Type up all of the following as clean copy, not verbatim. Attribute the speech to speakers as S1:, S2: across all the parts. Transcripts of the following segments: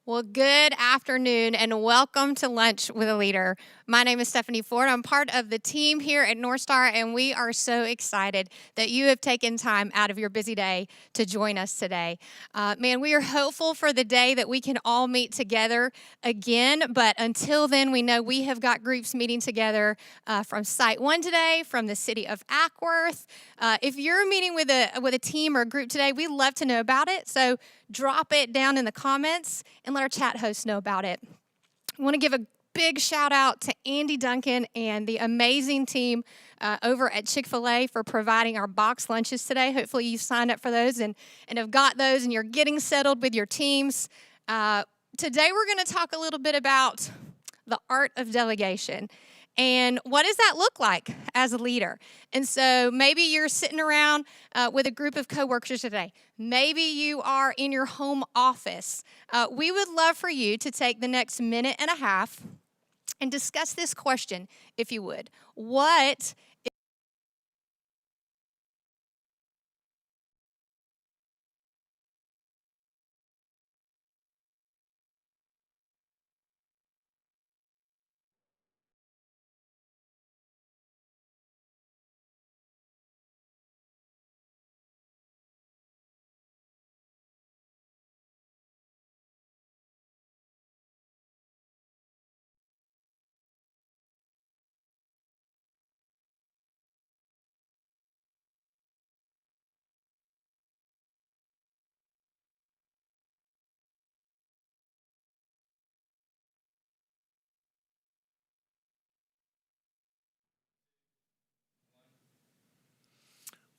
S1: Well, good afternoon and welcome to Lunch with a Leader. My name is Stephanie Ford. I'm part of the team here at NorthStar, and we are so excited that you have taken time out of your busy day to join us today. We are hopeful for the day that we can all meet together again, but until then, we know we have got groups meeting together from Site 1 today, from the city of Ackworth. If you're meeting with a team or a group today, we'd love to know about it, so drop it down in the comments and let our chat host know about it. I want to give a big shout out to Andy Duncan and the amazing team over at Chick-fil-A for providing our box lunches today. Hopefully you signed up for those and have got those and you're getting settled with your teams. Today we're going to talk a little bit about the art of delegation. And what does that look like as a leader? And so maybe you're sitting around with a group of coworkers today. Maybe you are in your home office. We would love for you to take the next minute and a half and discuss this question, if you would. What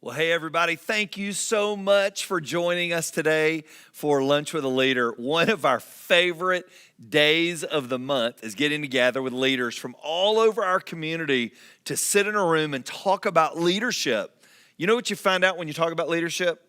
S2: Well, hey, everybody, thank you so much for joining us today for Lunch with a Leader. One of our favorite days of the month is getting together with leaders from all over our community to sit in a room and talk about leadership. You know what you find out when you talk about leadership?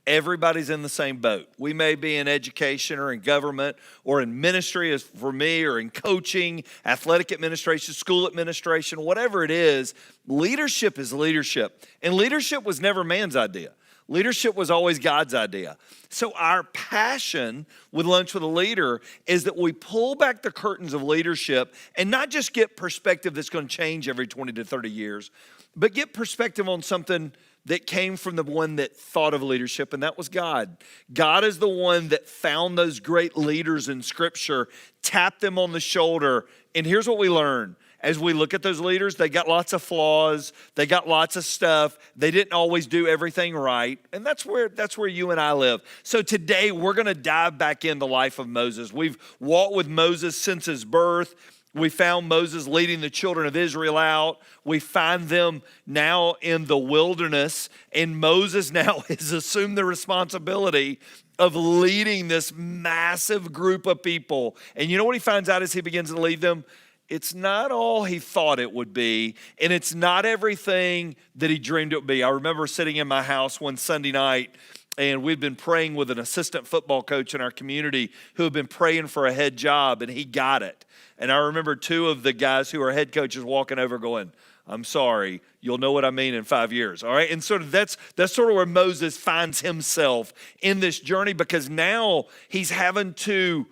S2: Everybody's in the same boat. We may be in education or in government or in ministry, as for me, or in coaching, athletic administration, school administration, whatever it is. Leadership is leadership. And leadership was never man's idea. Leadership was always God's idea. So our passion with Lunch with a Leader is that we pull back the curtains of leadership and not just get perspective that's going to change every 20 to 30 years, but get perspective on something that came from the one that thought of leadership, and that was God. God is the one that found those great leaders in Scripture, tapped them on the shoulder, and here's what we learn. As we look at those leaders, they got lots of flaws, they got lots of stuff, they didn't always do everything right, and that's where you and I live. So today, we're going to dive back in the life of Moses. We've walked with Moses since his birth. We found Moses leading the children of Israel out. We find them now in the wilderness, and Moses now has assumed the responsibility of leading this massive group of people. And you know what he finds out as he begins to lead them? It's not all he thought it would be, and it's not everything that he dreamed it would be. I remember sitting in my house one Sunday night, and we'd been praying with an assistant football coach in our community who had been praying for a head job, and he got it. And I remember two of the guys who are head coaches walking over going, I'm sorry, you'll know what I mean in 5 years, all right? And sort of that's sort of where Moses finds himself in this journey, because now he's having to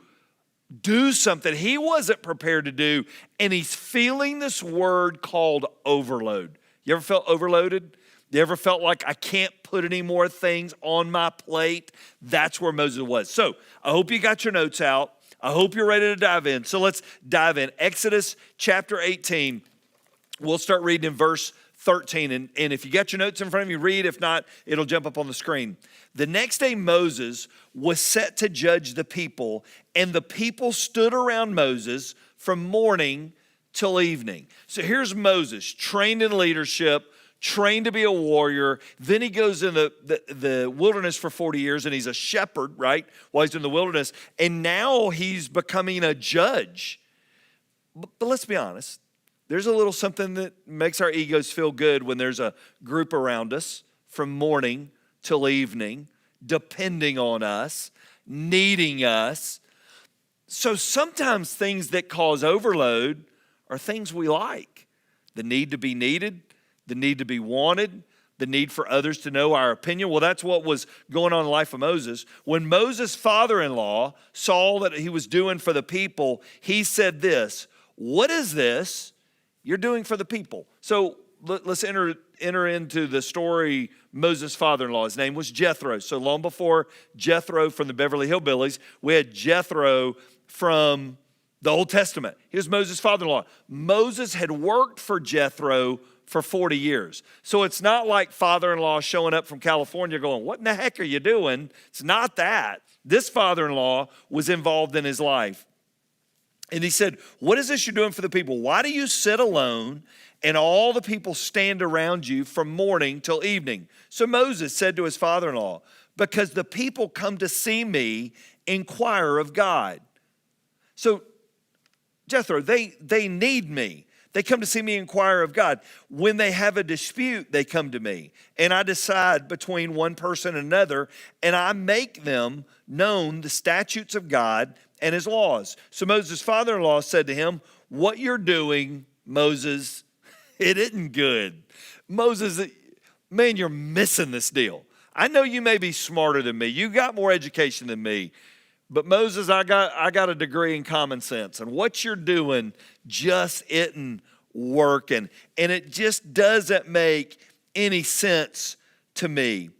S2: do something he wasn't prepared to do, and he's feeling this word called overload. You ever felt overloaded? You ever felt like I can't put any more things on my plate? That's where Moses was. So I hope you got your notes out. I hope you're ready to dive in. So let's dive in. Exodus chapter 18. We'll start reading in verse 13. And if you got your notes in front of you, read. If not, it'll jump up on the screen. The next day Moses was set to judge the people, and the people stood around Moses from morning till evening. So here's Moses, trained in leadership, trained to be a warrior. Then he goes in the wilderness for 40 years, and he's a shepherd, right, while he's in the wilderness. And now he's becoming a judge. But let's be honest. There's a little something that makes our egos feel good when there's a group around us from morning till evening, depending on us, needing us. So sometimes things that cause overload are things we like. The need to be needed, the need to be wanted, the need for others to know our opinion. Well, that's what was going on in the life of Moses. When Moses' father-in-law saw that he was doing for the people, he said this, "What is this you're doing for the people?" So let's enter into the story. Moses' father-in-law, his name was Jethro. So long before Jethro from the Beverly Hillbillies, we had Jethro from the Old Testament. He was Moses' father-in-law. Moses had worked for Jethro for 40 years. So it's not like father-in-law showing up from California going, "What in the heck are you doing?" It's not that. This father-in-law was involved in his life. And he said, "What is this you're doing for the people? Why do you sit alone and all the people stand around you from morning till evening?" So Moses said to his father-in-law, "Because the people come to see me inquire of God." So Jethro, they need me. They come to see me inquire of God. When they have a dispute, they come to me. And I decide between one person and another, and I make them known the statutes of God and his laws. So Moses' father-in-law said to him, "What you're doing, Moses, it isn't good." Moses, man, you're missing this deal. I know you may be smarter than me. You got more education than me. But Moses, I got a degree in common sense. And what you're doing just isn't working. And it just doesn't make any sense to me.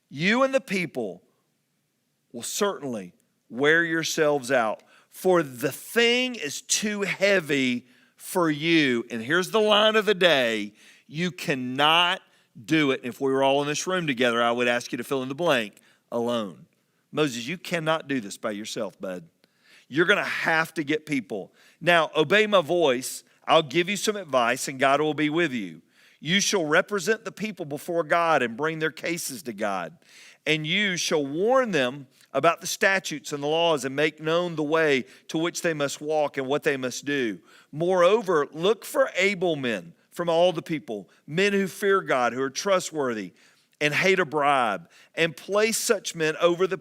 S2: You and the people will certainly wear yourselves out, for the thing is too heavy for you. And here's the line of the day: you cannot do it. If we were all in this room together, I would ask you to fill in the blank: alone. Moses, you cannot do this by yourself, bud. You're going to have to get people. Now, obey my voice. I'll give you some advice, and God will be with you. You shall represent the people before God and bring their cases to God. And you shall warn them about the statutes and the laws and make known the way to which they must walk and what they must do. Moreover, look for able men from all the people, men who fear God, who are trustworthy and hate a bribe, and place such men over the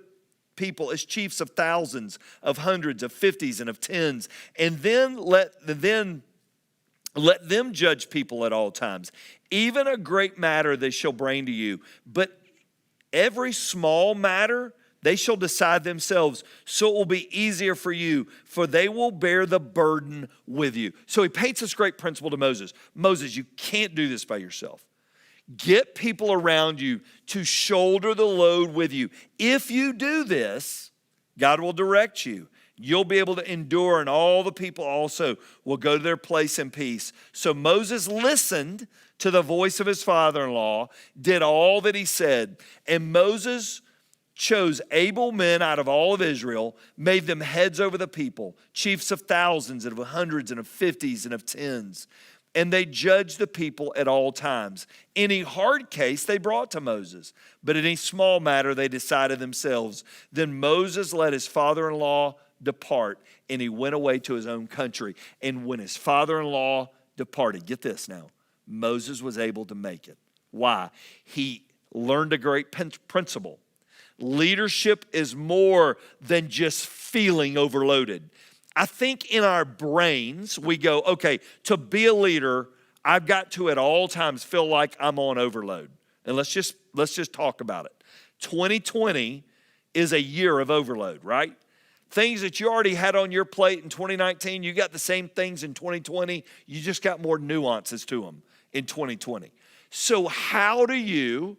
S2: people as chiefs of thousands, of hundreds, of fifties, and of tens. And then let them judge people at all times. Even a great matter they shall bring to you. But every small matter they shall decide themselves, so it will be easier for you, for they will bear the burden with you. So he paints this great principle to Moses. Moses, you can't do this by yourself. Get people around you to shoulder the load with you. If you do this, God will direct you. You'll be able to endure, and all the people also will go to their place in peace. So Moses listened to the voice of his father-in-law, did all that he said, and Moses chose able men out of all of Israel, made them heads over the people, chiefs of thousands and of hundreds and of fifties and of tens. And they judged the people at all times. Any hard case they brought to Moses, but any small matter they decided themselves. Then Moses let his father-in-law depart, and he went away to his own country. And when his father-in-law departed, get this now, Moses was able to make it. Why? He learned a great principle. Leadership is more than just feeling overloaded. I think in our brains, we go, okay, to be a leader, I've got to at all times feel like I'm on overload. And let's just talk about it. 2020 is a year of overload, right? Things that you already had on your plate in 2019, you got the same things in 2020. You just got more nuances to them in 2020. So how do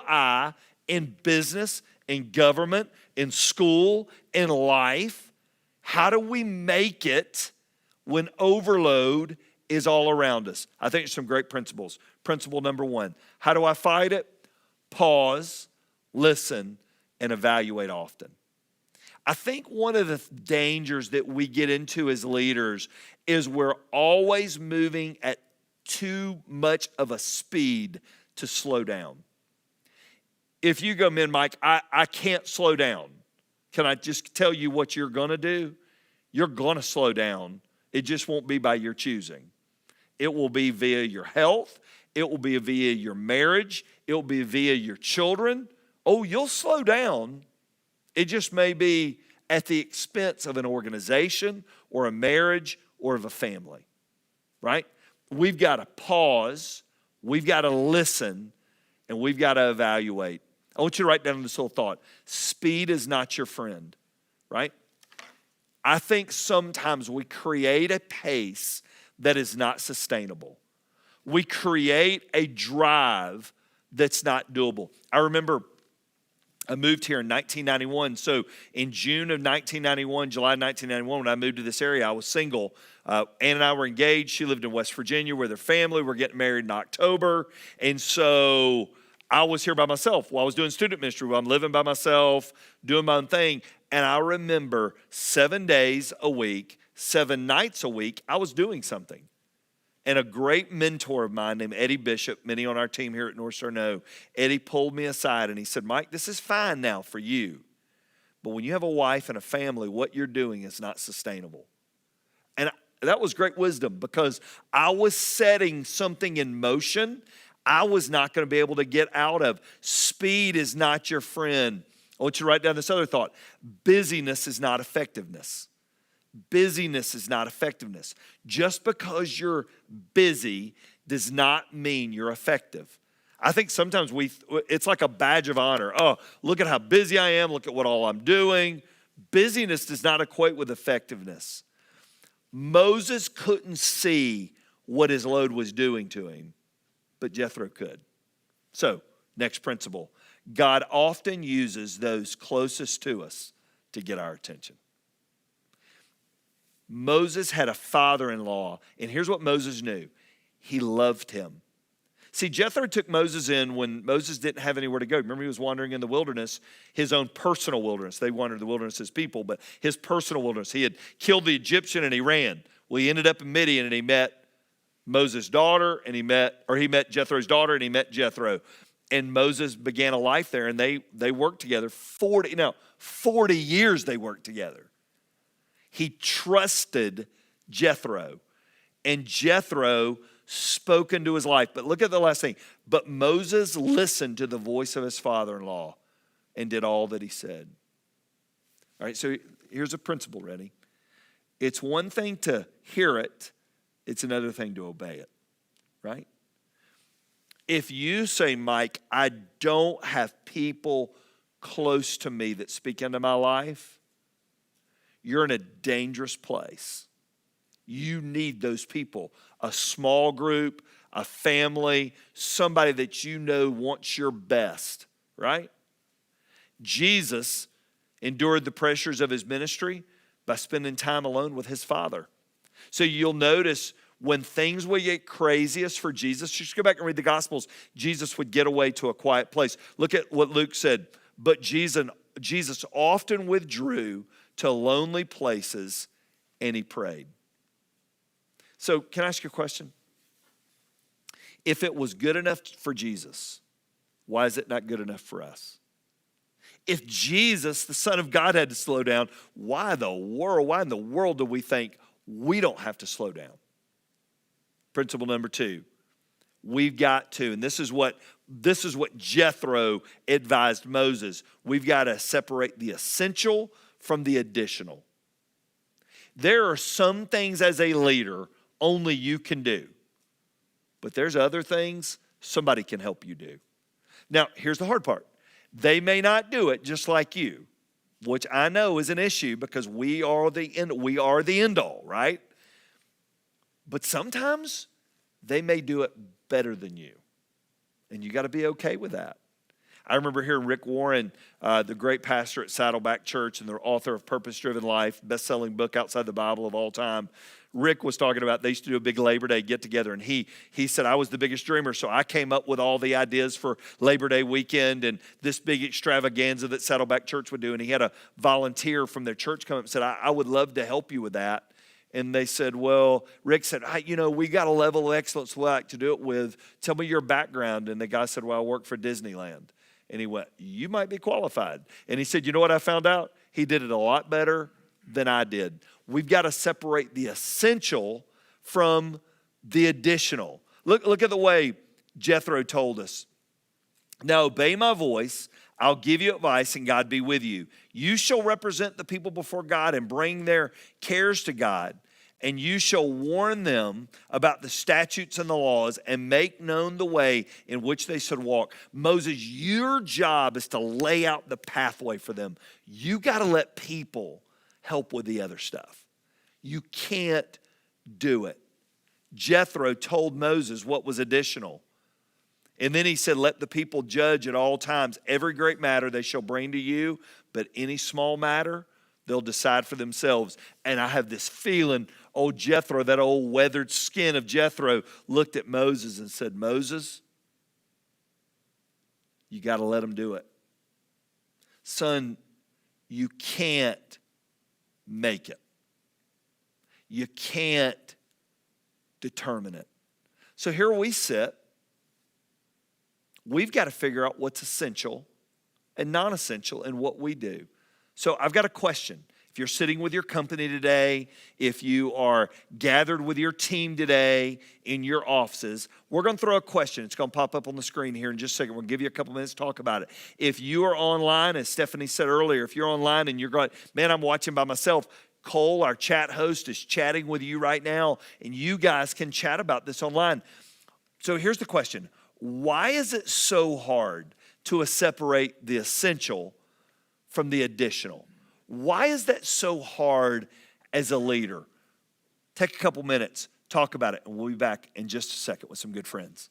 S2: I, in business, in government, in school, in life, how do we make it when overload is all around us? I think there's some great principles. Principle number one, how do I fight it? Pause, listen, and evaluate often. I think one of the dangers that we get into as leaders is we're always moving at too much of a speed to slow down. If you go, man, Mike, I can't slow down. Can I just tell you what you're going to do? You're going to slow down. It just won't be by your choosing. It will be via your health. It will be via your marriage. It will be via your children. Oh, you'll slow down. It just may be at the expense of an organization or a marriage or of a family, right? We've got to pause, We've got to listen and we've got to evaluate. I want you to write down this little thought. Speed is not your friend, right? I think sometimes we create a pace that is not sustainable. We create a drive that's not doable. I remember I moved here in 1991. So in June of 1991, July 1991, when I moved to this area, I was single. Ann and I were engaged. She lived in West Virginia with her family. We're getting married in October. And so I was here by myself while I was doing student ministry. I'm living by myself, doing my own thing. And I remember 7 days a week, 7 nights a week, I was doing something. And a great mentor of mine named Eddie Bishop, many on our team here at NorthStar know, Eddie pulled me aside and he said, Mike, this is fine now for you. But when you have a wife and a family, what you're doing is not sustainable. And that was great wisdom because I was setting something in motion I was not going to be able to get out of. Speed is not your friend. I want you to write down this other thought. Busyness is not effectiveness. Busyness is not effectiveness. Just because you're busy does not mean you're effective. I think sometimes it's like a badge of honor. Oh, look at how busy I am. Look at what all I'm doing. Busyness does not equate with effectiveness. Moses couldn't see what his load was doing to him, but Jethro could. So, next principle. God often uses those closest to us to get our attention. Moses had a father-in-law, and here's what Moses knew. He loved him. See, Jethro took Moses in when Moses didn't have anywhere to go. Remember, he was wandering in the wilderness, his own personal wilderness. They wandered the wilderness as people, but his personal wilderness. He had killed the Egyptian and he ran. Well, he ended up in Midian and he met Moses' daughter, and he met Jethro's daughter, and he met Jethro. And Moses began a life there, and they worked together 40 years they worked together. He trusted Jethro, and Jethro spoke into his life. But look at the last thing. But Moses listened to the voice of his father-in-law and did all that he said. All right, so here's a principle, ready? It's one thing to hear it. It's another thing to obey it, right? If you say, Mike, I don't have people close to me that speak into my life, you're in a dangerous place. You need those people, a small group, a family, somebody that you know wants your best, right? Jesus endured the pressures of his ministry by spending time alone with his Father. So you'll notice when things would get craziest for Jesus, just go back and read the Gospels, Jesus would get away to a quiet place. Look at what Luke said. But Jesus often withdrew to lonely places and he prayed. So can I ask you a question? If it was good enough for Jesus, why is it not good enough for us? If Jesus, the Son of God, had to slow down, why in the world do we think we don't have to slow down? Principle number 2, we've got to, and this is what Jethro advised Moses, we've got to separate the essential from the additional. There are some things as a leader only you can do, but there's other things somebody can help you do. Now, here's the hard part. They may not do it just like you, which I know is an issue because we are the end all, right? But sometimes they may do it better than you, and you got to be okay with that. I remember hearing Rick Warren, the great pastor at Saddleback Church and the author of Purpose Driven Life, best-selling book outside the Bible of all time. Rick was talking about they used to do a big Labor Day get-together, and he said, I was the biggest dreamer, so I came up with all the ideas for Labor Day weekend and this big extravaganza that Saddleback Church would do, and he had a volunteer from their church come up and said, I would love to help you with that. And they said, well, Rick said, we got a level of excellence we like to do it with. Tell me your background. And the guy said, well, I work for Disneyland. And he went, you might be qualified. And he said, you know what I found out? He did it a lot better than I did. We've got to separate the essential from the additional. Look at the way Jethro told us. Now obey my voice. I'll give you advice and God be with you. You shall represent the people before God and bring their cares to God. and you shall warn them about the statutes and the laws and make known the way in which they should walk. Moses, your job is to lay out the pathway for them. You got to let people help with the other stuff. You can't do it. Jethro told Moses what was additional. And then he said, let the people judge at all times. Every great matter they shall bring to you, but any small matter, they'll decide for themselves. And I have this feeling, old Jethro, that old weathered skin of Jethro, looked at Moses and said, Moses, you got to let them do it. Son, you can't make it. You can't determine it. So here we sit. We've got to figure out what's essential and non-essential in what we do. So I've got a question. If you're sitting with your company today, if you are gathered with your team today in your offices, we're going to throw a question. It's going to pop up on the screen here in just a second. We'll give you a couple minutes to talk about it. If you are online, as Stephanie said earlier, if you're online and you're going, man, I'm watching by myself, Cole, our chat host, is chatting with you right now, and you guys can chat about this online. So here's the question. Why is it so hard to separate the essential from the additional? Why is that so hard as a leader? Take a couple minutes, talk about it, and we'll be back in just a second with some good friends.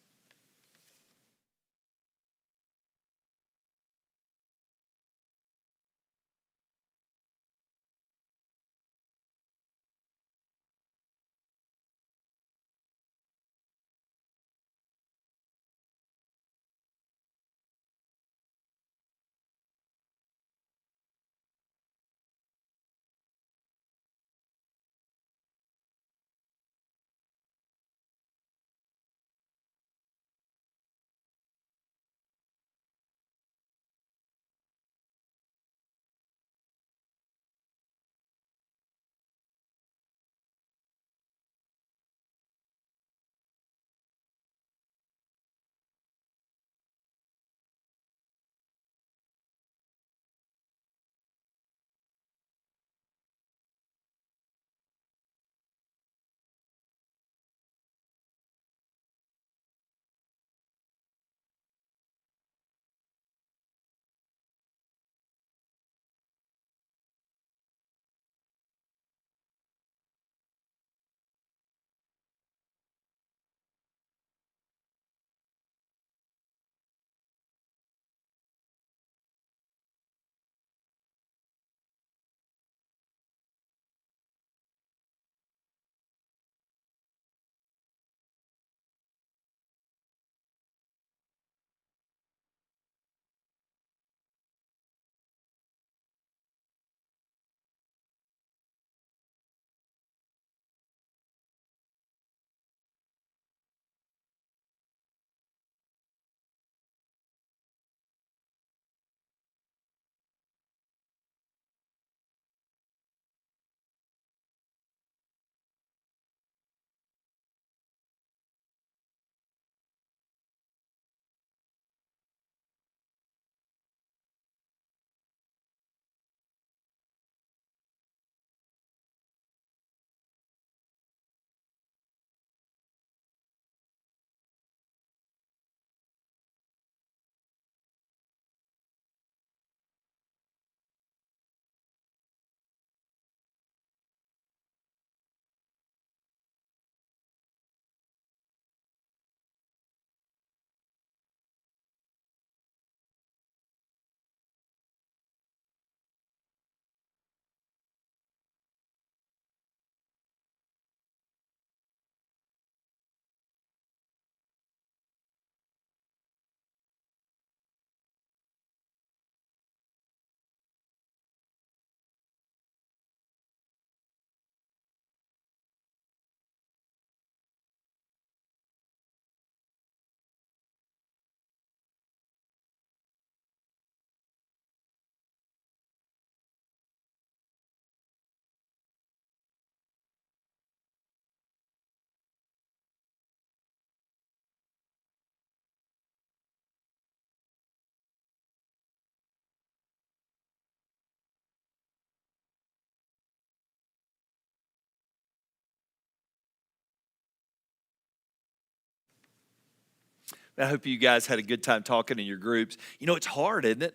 S2: I hope you guys had a good time talking in your groups. You know, it's hard, isn't it,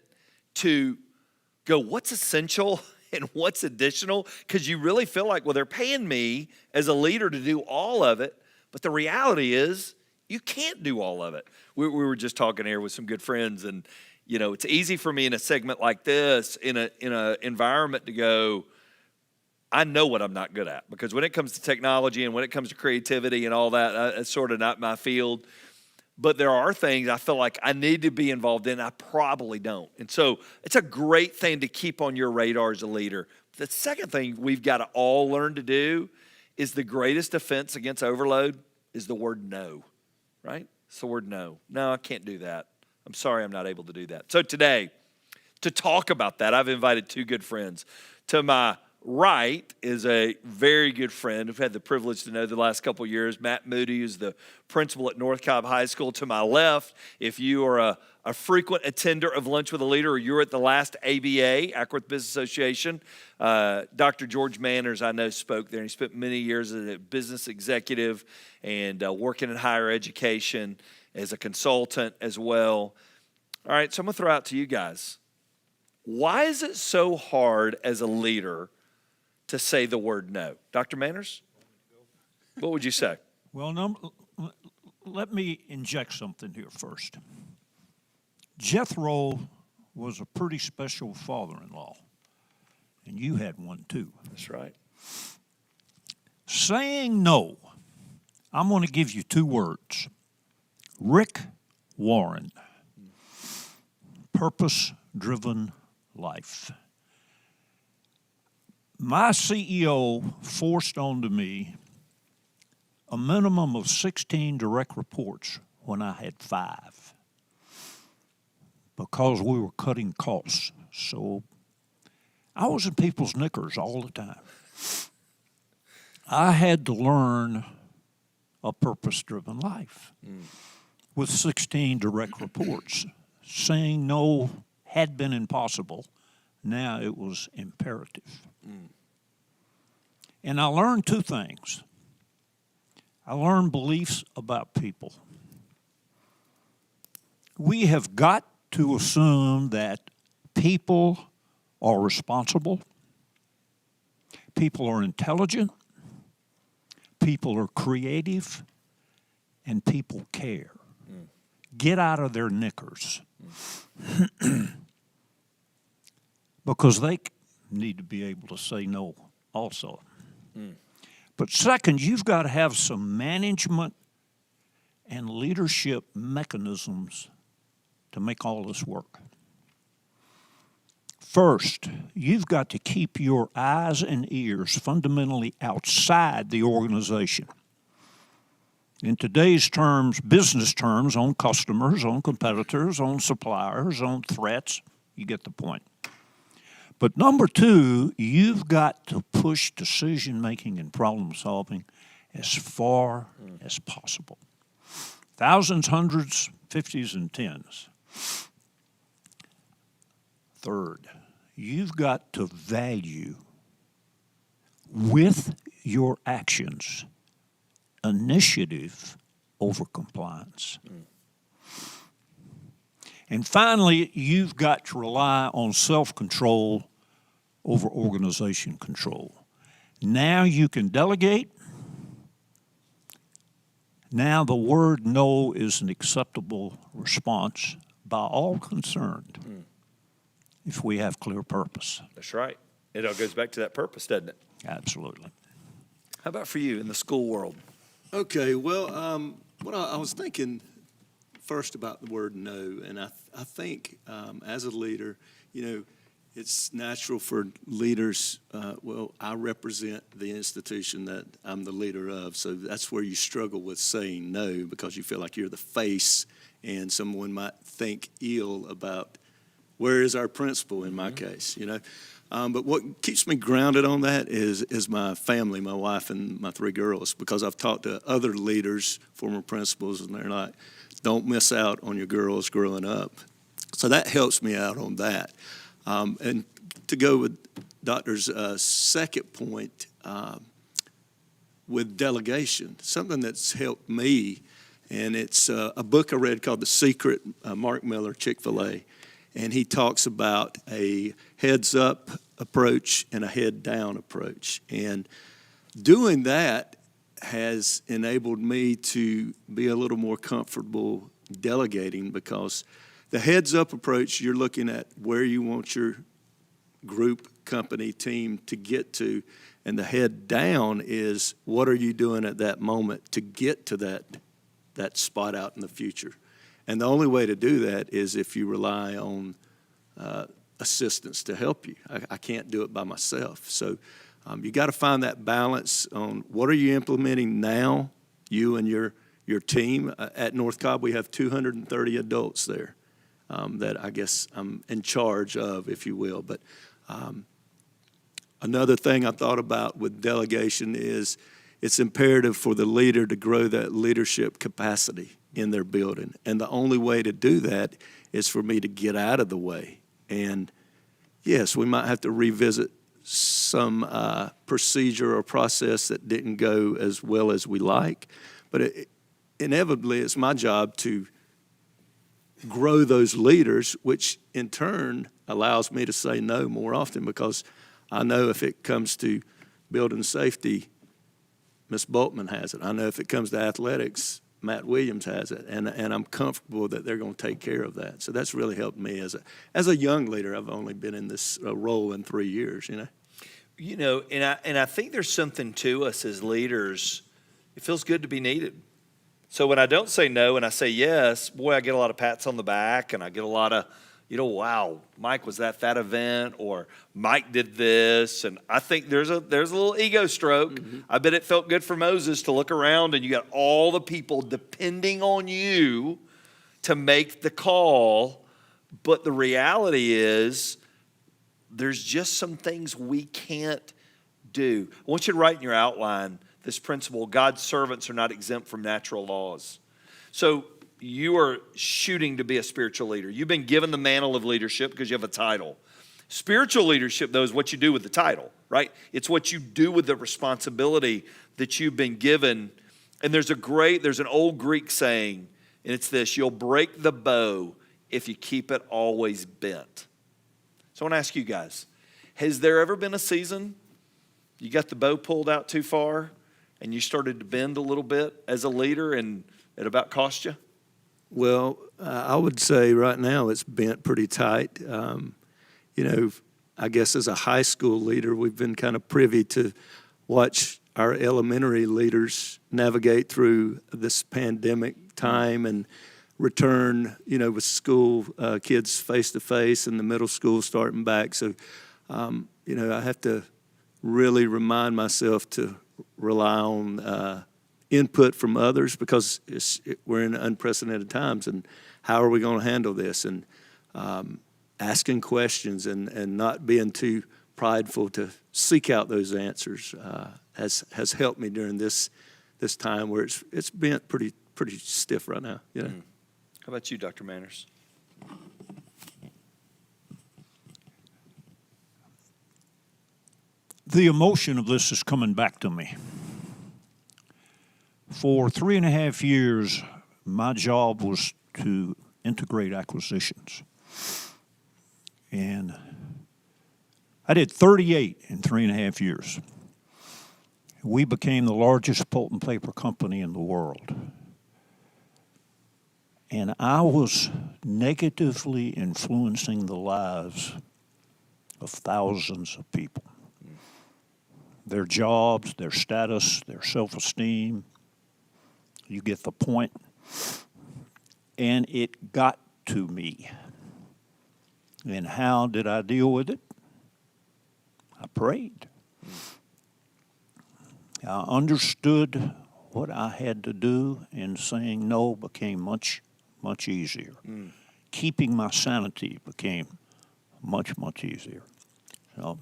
S2: to go, what's essential and what's additional? Because you really feel like, well, they're paying me as a leader to do all of it. But the reality is you can't do all of it. We were just talking here with some good friends, and, you know, it's easy for me in a segment like this, in a environment to go, I know what I'm not good at. Because when it comes to technology and when it comes to creativity and all that, it's sort of not my field. But there are things I feel like I need to be involved in. I probably don't. And so it's a great thing to keep on your radar as a leader. The second thing we've got to all learn to do is the greatest defense against overload is the word no, right? It's the word no. No, I can't do that. I'm sorry I'm not able to do that. So today, to talk about that, I've invited two good friends. To my right is a very good friend who've had the privilege to know the last couple of years, Matt Moody, who's the principal at North Cobb High School. To my left, if you are a frequent attender of Lunch with a Leader, or you're at the last ABA, Ackworth Business Association, Dr. George Manners, I know, spoke there. He spent many years as a business executive and working in higher education as a consultant as well. All right, so I'm going to throw out to you guys. Why is it so hard as a leader to say the word no? Dr. Manners, what would you say?
S3: Well, let me inject something here first. Jethro was a pretty special father-in-law, and you had one too.
S2: That's right.
S3: Saying no, I'm going to give you two words. Rick Warren, purpose-driven life. My CEO forced onto me a minimum of 16 direct reports when I had 5 because we were cutting costs. So I was in people's knickers all the time. I had to learn a purpose-driven life with 16 direct reports. Saying no had been impossible. Now it was imperative. And I learned two things. I learned beliefs about people. We have got to assume that people are responsible, people are intelligent, people are creative, and people care. Get out of their knickers. Because they need to be able to say no also. But second, you've got to have some management and leadership mechanisms to make all this work. First, you've got to keep your eyes and ears fundamentally outside the organization. In today's terms, business terms, on customers, on competitors, on suppliers, on threats, you get the point. But number two, you've got to push decision-making and problem-solving as far as possible. Thousands, hundreds, 50s, and 10s. Third, you've got to value with your actions initiative over compliance. And finally, you've got to rely on self-control over organization control. Now you can delegate. Now the word no is an acceptable response by all concerned if we have clear purpose.
S2: That's right. It all goes back to that purpose, doesn't it?
S3: Absolutely.
S2: How about for you in the school world?
S4: Okay, well, what I was thinking first about the word no, and I think as a leader, you know, it's natural for leaders, I represent the institution that I'm the leader of, so that's where you struggle with saying no because you feel like you're the face and someone might think ill about where is our principal in my case, you know. But what keeps me grounded on that is my family, my wife and my 3 girls, because I've talked to other leaders, former principals, and they're like, don't miss out on your girls growing up. So that helps me out on that. And to go with Doctor's second point with delegation, something that's helped me And it's a book I read called The Secret, Mark Miller, Chick-fil-A. And he talks about a heads-up approach and a head-down approach. And doing that has enabled me to be a little more comfortable delegating, because the heads-up approach, you're looking at where you want your group, company, team to get to, and the head-down is what are you doing at that moment to get to that spot out in the future. And the only way to do that is if you rely on assistance to help you. I can't do it by myself. So you got to find that balance on what are you implementing now, you and your team. At North Cobb, we have 230 adults there that I guess I'm in charge of, if you will. But another thing I thought about with delegation is it's imperative for the leader to grow that leadership capacity in their building. And the only way to do that is for me to get out of the way. And yes, we might have to revisit some procedure or process that didn't go as well as we like. But inevitably, it's my job to grow those leaders, which in turn allows me to say no more often, because I know if it comes to building safety, Ms. Boltman has it. I know if it comes to athletics, Matt Williams has it, and I'm comfortable that they're going to take care of that. So that's really helped me as a young leader. I've only been in this role in 3 years,
S2: You know, and I think there's something to us as leaders. It feels good to be needed. So when I don't say no and I say yes, boy, I get a lot of pats on the back, and I get a lot of, wow, Mike was at that event, or Mike did this, and I think there's a little ego stroke. Mm-hmm. I bet it felt good for Moses to look around and you got all the people depending on you to make the call, but the reality is there's just some things we can't do. I want you to write in your outline this principle: God's servants are not exempt from natural laws. So you are shooting to be a spiritual leader. You've been given the mantle of leadership because you have a title. Spiritual leadership, though, is what you do with the title, right? It's what you do with the responsibility that you've been given. And there's an old Greek saying, and it's this: you'll break the bow if you keep it always bent. So I want to ask you guys, has there ever been a season you got the bow pulled out too far and you started to bend a little bit as a leader and it about cost you?
S4: Well, I would say right now it's bent pretty tight. I guess as a high school leader, we've been kind of privy to watch our elementary leaders navigate through this pandemic time and return, with school kids face to face, and the middle school starting back. So, I have to really remind myself to rely on input from others, because we're in unprecedented times, and how are we going to handle this? And asking questions and not being too prideful to seek out those answers has helped me during this time where it's been pretty stiff right now.
S2: How about you, Dr. Manners?
S3: The emotion of this is coming back to me. For 3.5 years, my job was to integrate acquisitions. And I did 38 in 3.5 years. We became the largest pulp and paper company in the world. And I was negatively influencing the lives of thousands of people. Their jobs, their status, their self-esteem. You get the point. And it got to me. And how did I deal with it? I prayed. I understood what I had to do, and saying no became much, much easier. Keeping my sanity became much, much easier. So,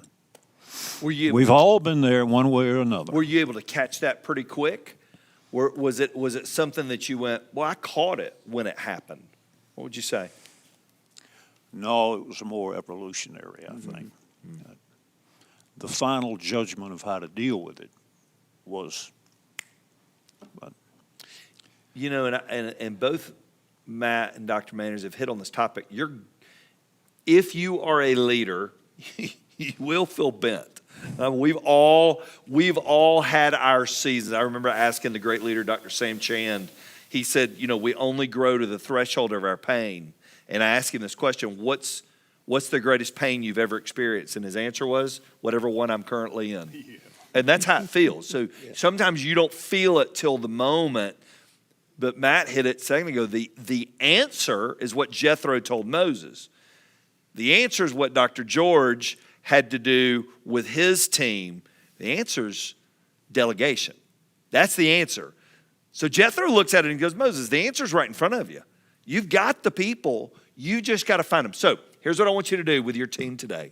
S3: we've all been there one way or another.
S2: Were you able to catch that pretty quick? Or was it something that you went, well, I caught it when it happened? What would you say?
S3: No, it was more evolutionary, I think. The final judgment of how to deal with it was. But
S2: You know, and both Matt and Dr. Manners have hit on this topic. If you are a leader, you will feel bent. We've all had our seasons. I remember asking the great leader, Dr. Sam Chand. He said, you know, we only grow to the threshold of our pain. And I asked him this question: What's the greatest pain you've ever experienced? And his answer was, whatever one I'm currently in. Yeah. And that's how it feels. So sometimes you don't feel it till the moment. But Matt hit it a second ago. The answer is what Jethro told Moses. The answer is what Dr. George had to do with his team. The answer is delegation. That's the answer. So Jethro looks at it and goes, Moses, the answer's right in front of you. You've got the people. You just got to find them. So here's what I want you to do with your team today.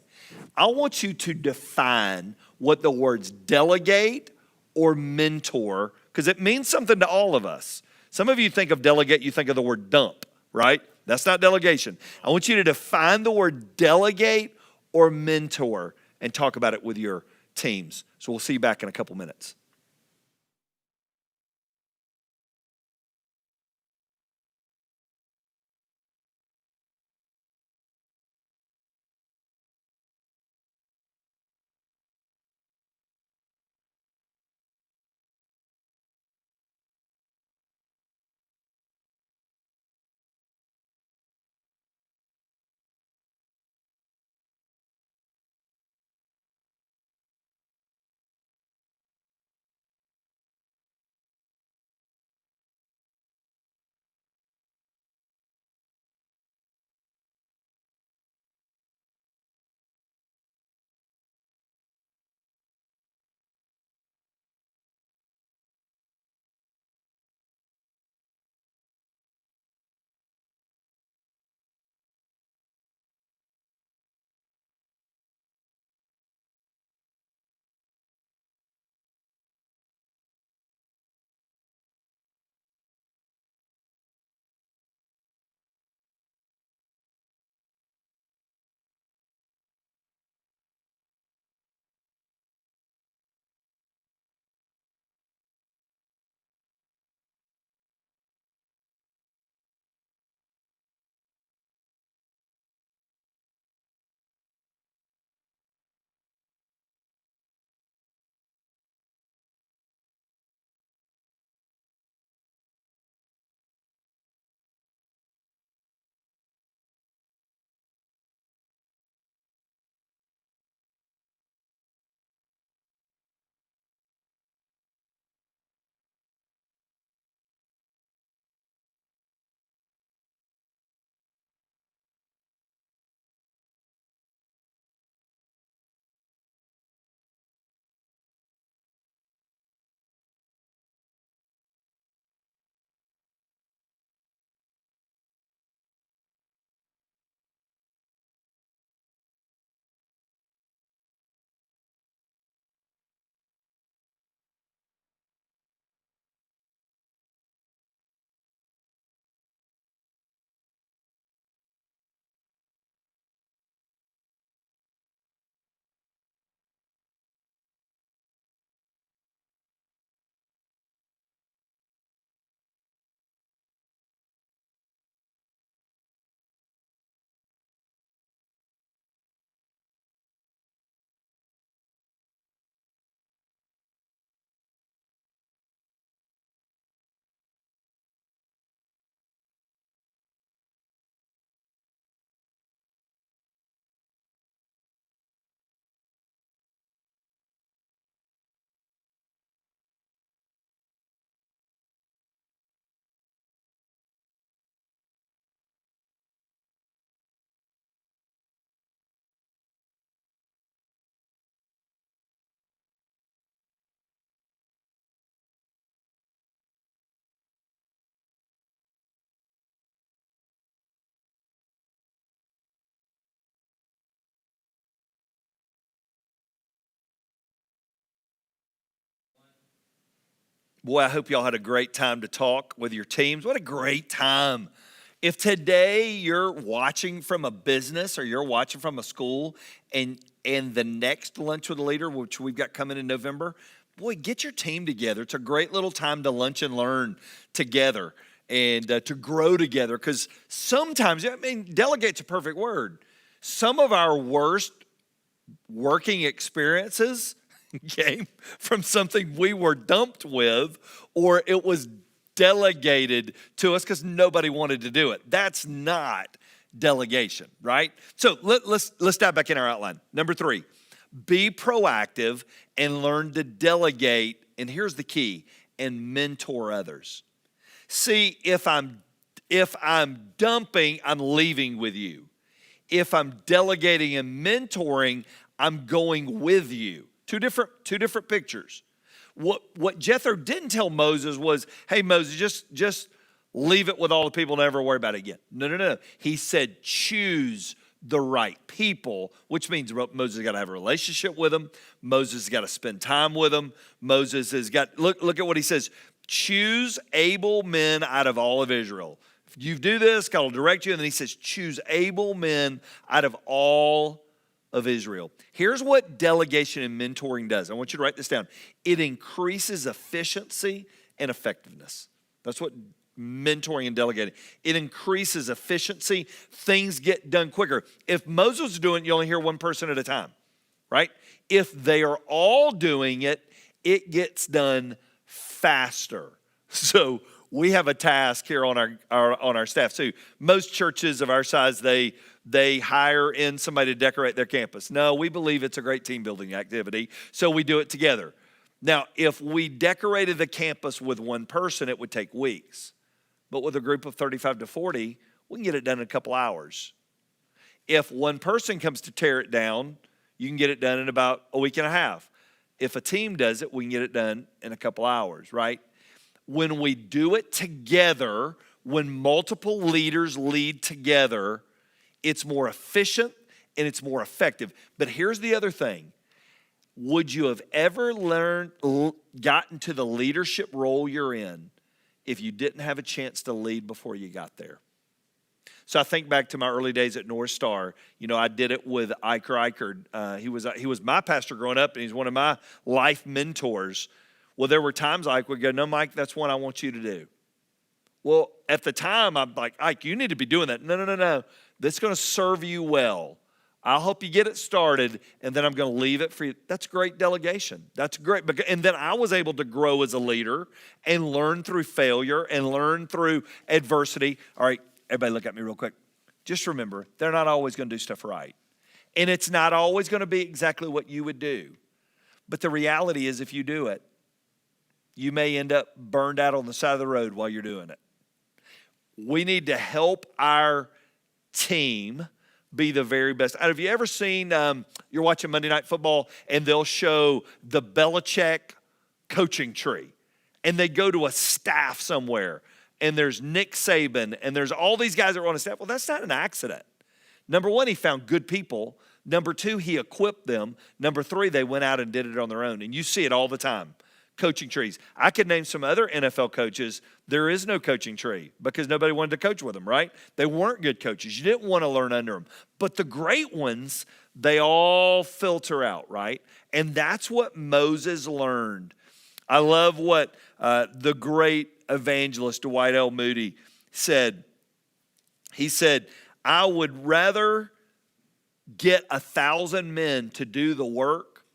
S2: I want you to define what the words delegate or mentor, because it means something to all of us. Some of you think of delegate, you think of the word dump, right? That's not delegation. I want you to define the word delegate or mentor and talk about it with your teams. So we'll see you back in a couple minutes. Boy, I hope y'all had a great time to talk with your teams. What a great time. If today you're watching from a business or you're watching from a school and the next Lunch with a Leader, which we've got coming in November, boy, get your team together. It's a great little time to lunch and learn together and to grow together. Because sometimes, I mean, delegate's a perfect word. Some of our worst working experiences came from something we were dumped with, or it was delegated to us because nobody wanted to do it. That's not delegation, right? So let's dive back in our outline. Number 3, be proactive and learn to delegate. And here's the key: and mentor others. See, if I'm dumping, I'm leaving with you. If I'm delegating and mentoring, I'm going with you. Two different pictures. What Jethro didn't tell Moses was, hey, Moses, just leave it with all the people, never worry about it again. No. He said, choose the right people, which means Moses has got to have a relationship with them. Moses has got to spend time with them. Moses has got, look at what he says, choose able men out of all of Israel. If you do this, God will direct you. And then he says, choose able men out of all of Israel. Here's what delegation and mentoring does. I want you to write this down. It increases efficiency and effectiveness. That's what mentoring and delegating. It increases efficiency. Things get done quicker. If Moses is doing it, you only hear one person at a time, right? If they are all doing it, it gets done faster. So we have a task here on our staff too. Most churches of our size, they hire in somebody to decorate their campus. No, we believe it's a great team building activity, so we do it together. Now, if we decorated the campus with one person, it would take weeks. But with a group of 35 to 40, we can get it done in a couple hours. If one person comes to tear it down, you can get it done in about a week and a half. If a team does it, we can get it done in a couple hours, right? When we do it together, when multiple leaders lead together, it's more efficient and it's more effective. But here's the other thing. Would you have ever gotten to the leadership role you're in if you didn't have a chance to lead before you got there? So I think back to my early days at NorthStar. You know, I did it with Eichard. He was my pastor growing up, and he's one of my life mentors. Well, there were times Ike would go, no, Mike, that's one I want you to do. Well, at the time, I'm like, Ike, you need to be doing that. No. That's going to serve you well. I'll help you get it started, and then I'm going to leave it for you. That's great delegation. That's great. And then I was able to grow as a leader and learn through failure and learn through adversity. All right, everybody look at me real quick. Just remember, they're not always going to do stuff right. And it's not always going to be exactly what you would do. But the reality is if you do it, you may end up burned out on the side of the road while you're doing it. We need to help our team be the very best. Have you ever seen, you're watching Monday Night Football, and they'll show the Belichick coaching tree, and they go to a staff somewhere, and there's Nick Saban, and there's all these guys that are on a staff. Well, that's not an accident. Number one, he found good people. Number two, he equipped them. Number three, they went out and did it on their own, and you see it all the time. Coaching trees. I could name some other NFL coaches. There is no coaching tree because nobody wanted to coach with them, right? They weren't good coaches. You didn't want to learn under them. But the great ones, they all filter out, right? And that's what Moses learned. I love what the great evangelist Dwight L. Moody said. He said, I would rather get 1,000 men to do the work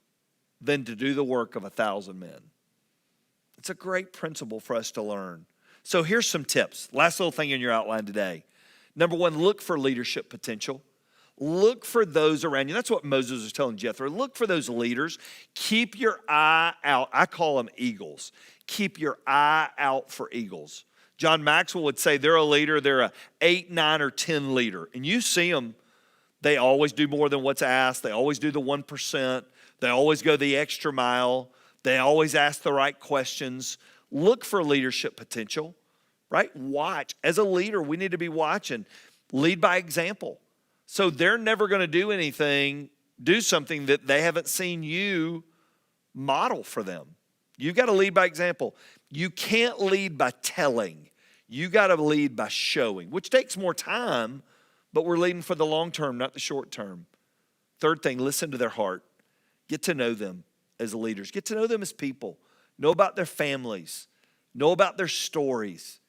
S2: than to do the work of 1,000 men. It's a great principle for us to learn. So here's some tips. Last little thing in your outline today. Number one, look for leadership potential. Look for those around you. That's what Moses was telling Jethro. Look for those leaders. Keep your eye out. I call them eagles. Keep your eye out for eagles. John Maxwell would say they're a leader. They're a 8, 9, or 10 leader. And you see them. They always do more than what's asked. They always do the 1%. They always go the extra mile. They always ask the right questions. Look for leadership potential, right? Watch. As a leader, we need to be watching. Lead by example. So they're never going to do something that they haven't seen you model for them. You've got to lead by example. You can't lead by telling. You got to lead by showing, which takes more time, but we're leading for the long term, not the short term. Third thing, listen to their heart. Get to know them. as leaders. Get to know them as people. Know about their families. Know about their stories.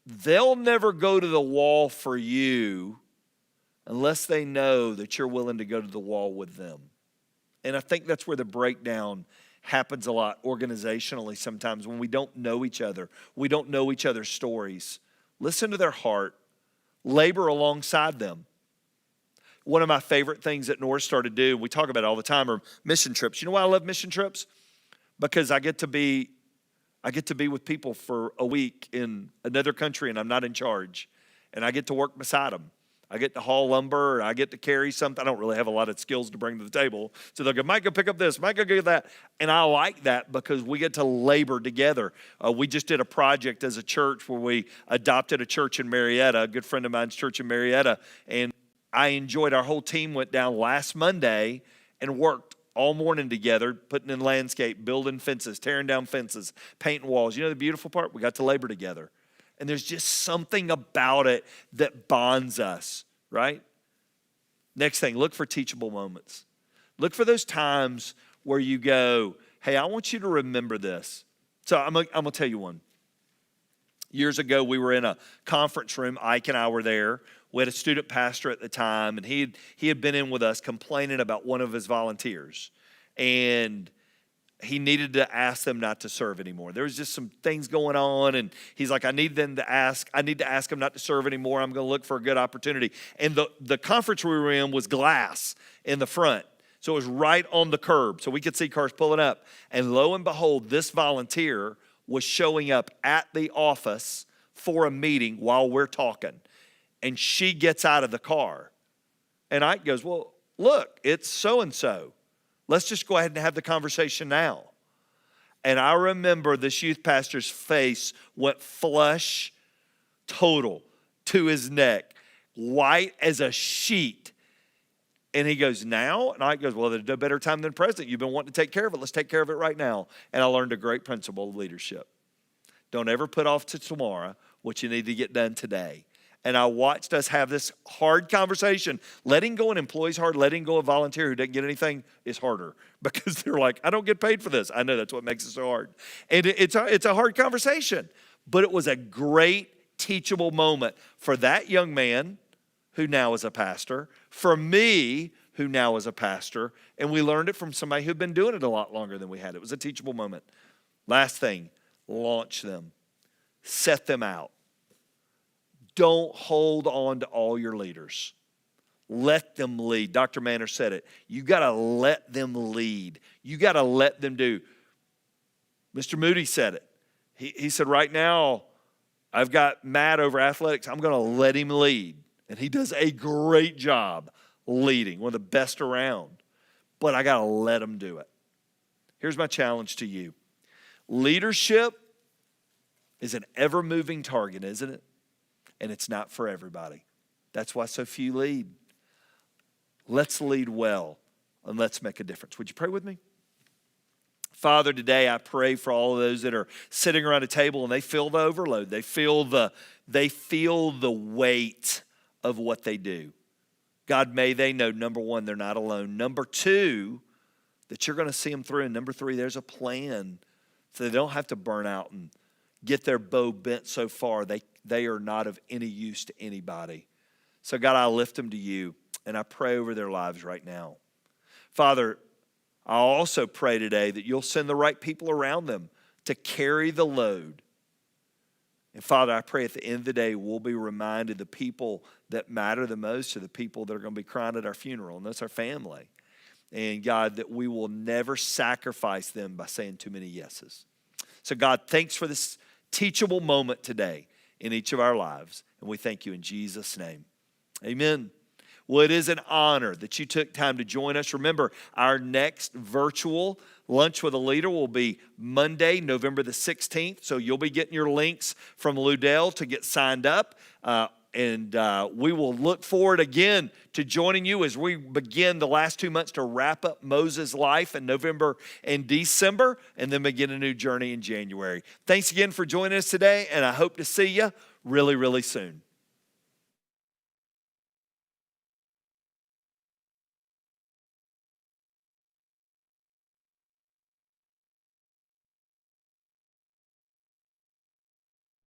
S2: They'll never go to the wall for you unless they know that you're willing to go to the wall with them. And I think that's where the breakdown happens a lot organizationally sometimes when we don't know each other. We don't know each other's stories. Listen to their heart. Labor alongside them. One of my favorite things that NorthStar to do, we talk about it all the time, are mission trips. You know why I love mission trips? Because I get to be with people for a week in another country and I'm not in charge. And I get to work beside them. I get to haul lumber, or I get to carry something. I don't really have a lot of skills to bring to the table. So they'll go, Mike, go pick up this. Mike, go get that. And I like that because we get to labor together. We just did a project as a church where we adopted a church in Marietta, a good friend of mine's church in Marietta. And I enjoyed, our whole team went down last Monday and worked all morning together, putting in landscape, building fences, tearing down fences, painting walls. You know the beautiful part? We got to labor together. And there's just something about it that bonds us, right? Next thing, look for teachable moments. Look for those times where you go, hey, I want you to remember this. So I'm going to tell you one. Years ago, we were in a conference room. Ike and I were there. We had a student pastor at the time, and he had been in with us complaining about one of his volunteers. And he needed to ask them not to serve anymore. There was just some things going on, and he's like, I need to ask them not to serve anymore. I'm going to look for a good opportunity. And the conference we were in was glass in the front. So it was right on the curb, so we could see cars pulling up. And lo and behold, this volunteer was showing up at the office for a meeting while we're talking. And she gets out of the car. And Ike goes, well, look, it's so-and-so. Let's just go ahead and have the conversation now. And I remember this youth pastor's face went flush, total, to his neck, white as a sheet. And he goes, now? And I goes, well, there's no better time than present. You've been wanting to take care of it. Let's take care of it right now. And I learned a great principle of leadership. Don't ever put off to tomorrow what you need to get done today. And I watched us have this hard conversation. Letting go an employee is hard. Letting go a volunteer who doesn't get anything is harder because they're like, I don't get paid for this. I know that's what makes it so hard. And it's a hard conversation. But it was a great teachable moment for that young man who now is a pastor, for me who now is a pastor, and we learned it from somebody who'd been doing it a lot longer than we had. It was a teachable moment. Last thing, launch them. Set them out. Don't hold on to all your leaders. Let them lead. Dr. Manner said it. You got to let them lead. You got to let them do. Mr. Moody said it. He said, right now, I've got Matt over athletics. I'm going to let him lead. And he does a great job leading, one of the best around. But I got to let him do it. Here's my challenge to you. Leadership is an ever-moving target, isn't it? And it's not for everybody. That's why so few lead. Let's lead well, and let's make a difference. Would you pray with me? Father, today I pray for all of those that are sitting around a table and they feel the overload. They feel the weight of what they do. God, may they know, number one, they're not alone. Number two, that you're going to see them through. And number three, there's a plan so they don't have to burn out and get their bow bent so far they are not of any use to anybody. So God, I lift them to you and I pray over their lives right now. Father, I also pray today that you'll send the right people around them to carry the load. And Father, I pray at the end of the day, we'll be reminded the people that matter the most are the people that are going to be crying at our funeral, and that's our family. And God, that we will never sacrifice them by saying too many yeses. So God, thanks for this teachable moment today in each of our lives. And we thank you in Jesus' name. Amen. Well, it is an honor that you took time to join us. Remember, our next virtual Lunch with a Leader will be Monday, November the 16th. So you'll be getting your links from Ludell to get signed up. And we will look forward again to joining you as we begin the last 2 months to wrap up Moses' life in November and December, and then begin a new journey in January. Thanks again for joining us today, and I hope to see you really, really soon.